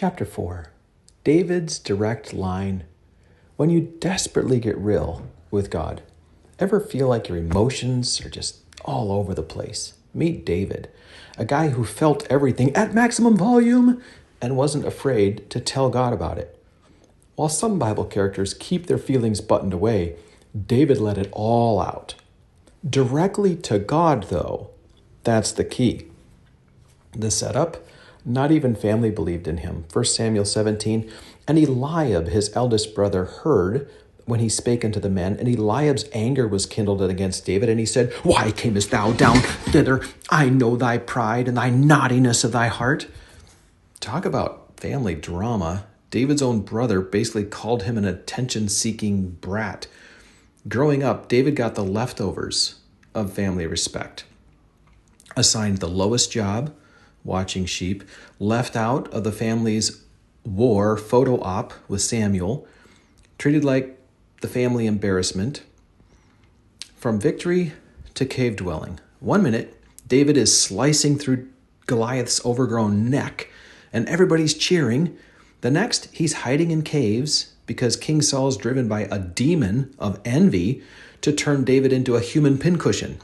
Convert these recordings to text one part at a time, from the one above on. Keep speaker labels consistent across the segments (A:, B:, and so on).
A: Chapter 4. David's direct line. When you desperately get real with God, ever feel like your emotions are just all over the place? Meet David, a guy who felt everything at maximum volume and wasn't afraid to tell God about it. While some Bible characters keep their feelings buttoned away, David let it all out. Directly to God, though, that's the key. The setup? Not even family believed in him. 1 Samuel 17, and Eliab, his eldest brother, heard when he spake unto the men, and Eliab's anger was kindled against David, and he said, Why camest thou down thither? I know thy pride and thy naughtiness of thy heart. Talk about family drama. David's own brother basically called him an attention-seeking brat. Growing up, David got the leftovers of family respect. Assigned the lowest job, watching sheep, left out of the family's war photo op with Samuel, treated like the family embarrassment. From victory to cave dwelling. 1 minute, David is slicing through Goliath's overgrown neck, and everybody's cheering. The next, he's hiding in caves because King Saul's driven by a demon of envy to turn David into a human pincushion.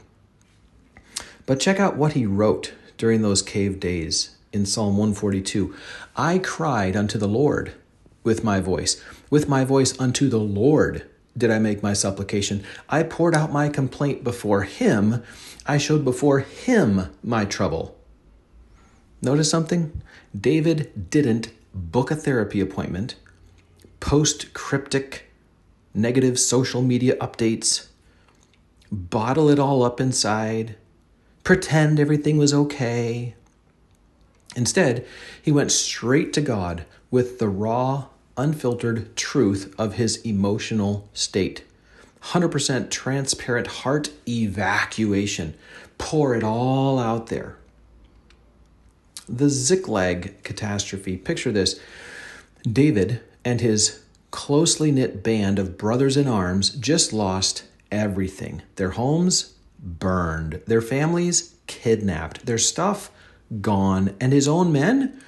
A: But check out what he wrote during those cave days in Psalm 142. I cried unto the Lord with my voice. With my voice unto the Lord did I make my supplication. I poured out my complaint before him. I showed before him my trouble. Notice something? David didn't book a therapy appointment, post cryptic, negative social media updates, bottle it all up inside, pretend everything was okay. Instead, he went straight to God with the raw, unfiltered truth of his emotional state. 100% transparent heart evacuation. Pour it all out there. The Ziklag catastrophe. Picture this. David and his closely knit band of brothers in arms just lost everything. Their homes burned, their families kidnapped, their stuff gone, and his own men,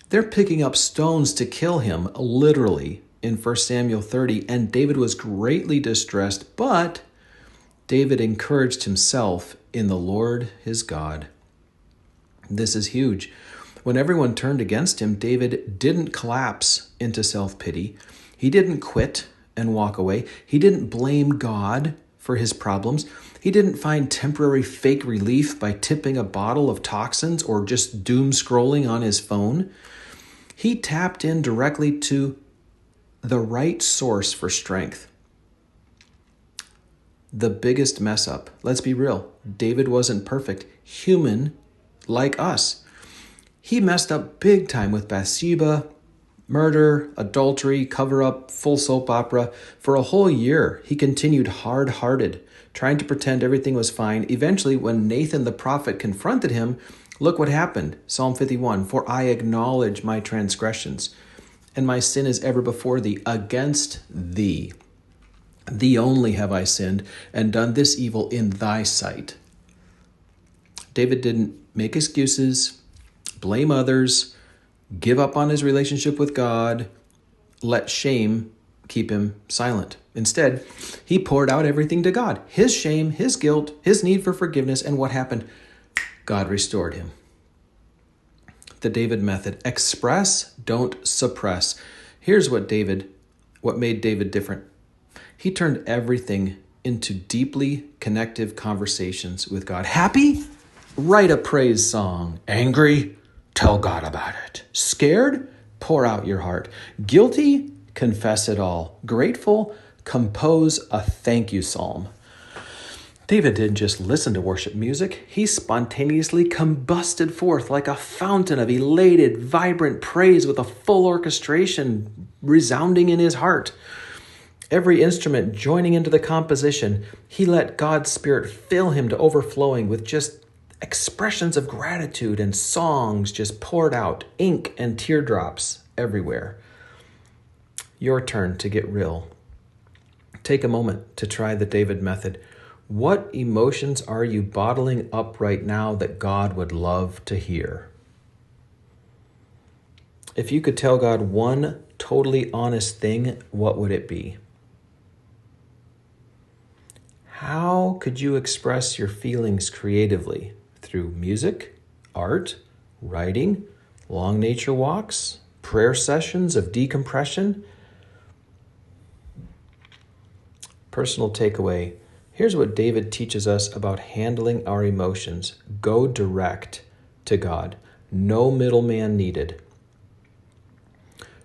A: they're picking up stones to kill him, literally, in 1 Samuel 30, and David was greatly distressed, but David encouraged himself in the Lord his God. This is huge. When everyone turned against him, David didn't collapse into self-pity. He didn't quit and walk away. He didn't blame God for his problems. He didn't find temporary fake relief by tipping a bottle of toxins or just doom scrolling on his phone. He tapped in directly to the right source for strength. The biggest mess up, let's be real, David wasn't perfect, human like us. He messed up big time with Bathsheba, murder, adultery, cover-up, full soap opera. For a whole year, he continued hard-hearted, trying to pretend everything was fine. Eventually, when Nathan the prophet confronted him, look what happened. Psalm 51, For I acknowledge my transgressions, and my sin is ever before thee, against thee. Thee only have I sinned, and done this evil in thy sight. David didn't make excuses, blame others, give up on his relationship with God, let shame keep him silent. Instead, he poured out everything to God. His shame, his guilt, his need for forgiveness, and what happened? God restored him. The David method. Express, don't suppress. Here's what made David different. He turned everything into deeply connective conversations with God. Happy? Write a praise song. Angry? Tell God about it. Scared? Pour out your heart. Guilty? Confess it all. Grateful? Compose a thank you psalm. David didn't just listen to worship music. He spontaneously combusted forth like a fountain of elated, vibrant praise with a full orchestration resounding in his heart. Every instrument joining into the composition, he let God's Spirit fill him to overflowing with just expressions of gratitude, and songs just poured out, ink and teardrops everywhere. Your turn to get real. Take a moment to try the David method. What emotions are you bottling up right now that God would love to hear? If you could tell God one totally honest thing, what would it be? How could you express your feelings creatively? Through music, art, writing, long nature walks, prayer sessions of decompression? Personal takeaway. Here's what David teaches us about handling our emotions. Go direct to God. No middleman needed.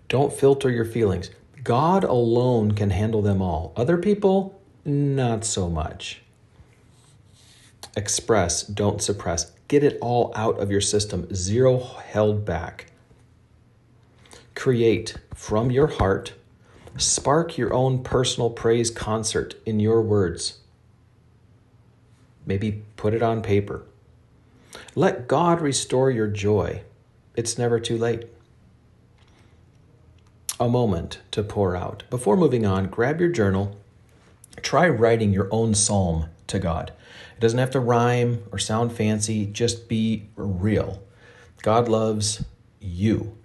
A: Don't filter your feelings. God alone can handle them all. Other people, not so much. Express, don't suppress. Get it all out of your system. Zero held back. Create from your heart. Spark your own personal praise concert in your words. Maybe put it on paper. Let God restore your joy. It's never too late. A moment to pour out. Before moving on, grab your journal. Try writing your own psalm to God. It doesn't have to rhyme or sound fancy. Just be real. God loves you.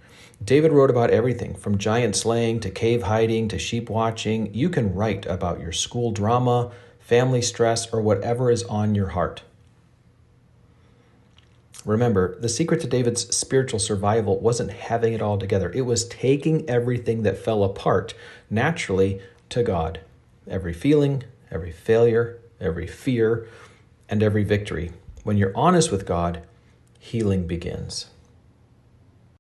A: David wrote about everything from giant slaying to cave hiding to sheep watching. You can write about your school drama, family stress, or whatever is on your heart. Remember, the secret to David's spiritual survival wasn't having it all together. It was taking everything that fell apart naturally to God. Every feeling, every failure, every fear, and every victory. When you're honest with God, healing begins.